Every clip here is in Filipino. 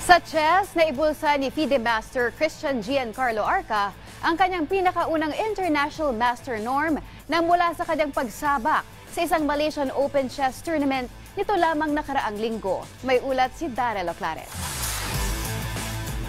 Sa chess, naibulsa ni FIDE Master Christian Giancarlo Arca ang kanyang pinakaunang international master norm na mula sa kanyang pagsabak sa isang Malaysian Open Chess Tournament nito lamang nakaraang linggo. May ulat si Darrell Oclares.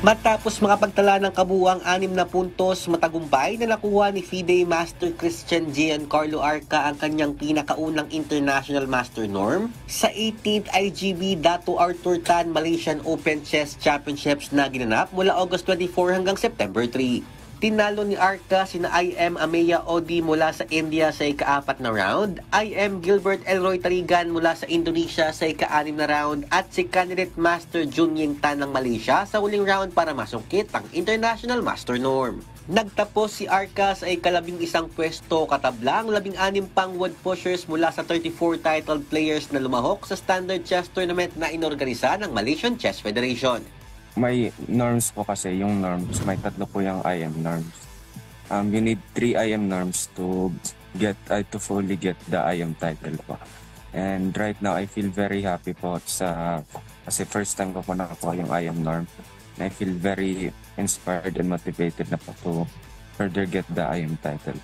Matapos makapagtala ng kabuuang 6 na puntos, matagumpay na nakuha ni FIDE Master Christian Giancarlo Arca ang kanyang pinakaunang international master norm sa 18th IGB Dato Arthur Tan Malaysian Open Chess Championships na ginanap mula August 24 hanggang September 3. Tinalo ni Arca sina IM Ameya Odi mula sa India sa ika-4 na round, IM Gilbert Elroy Tarigan mula sa Indonesia sa ika-6 na round at si candidate Master Jun Ying Tan ng Malaysia sa huling round para masungkit ang international master norm. Nagtapos si Arca sa ika-11 pwesto katablang 16 pang wood pushers mula sa 34 titled players na lumahok sa standard chess tournament na inorganisa ng Malaysian Chess Federation. May norms po kasi, yung norms, may 3 po yung IM norms. You need 3 IM norms to fully get the IM title po. And right now, I feel very happy po kasi first time ko po nakakuha yung IM norm. And I feel very inspired and motivated na po to further get the IM title.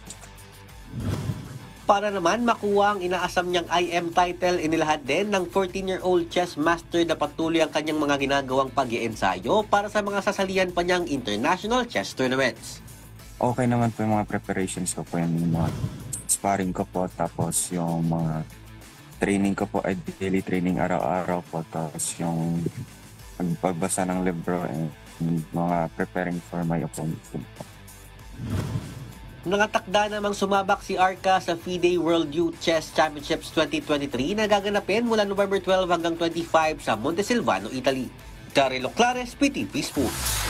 Para naman makuha ang inaasam niyang IM title, inilahad din ng 14-year-old chess master na patuloy ang kanyang mga ginagawang pag-iensayo para sa mga sasalihan pa niyang international chess tournaments. Okay naman po yung mga preparations ko po, yung mga sparring ko po, tapos yung mga training ko po, daily training araw-araw po, tapos yung pagbasa ng libro and mga preparing for my opponent po. Nangatakda namang sumabak si Arca sa FIDE World Youth Chess Championships 2023 na gaganapin mula November 12 hanggang 25 sa Montesilvano, Italy. Darrell Oclares, PTV Sports.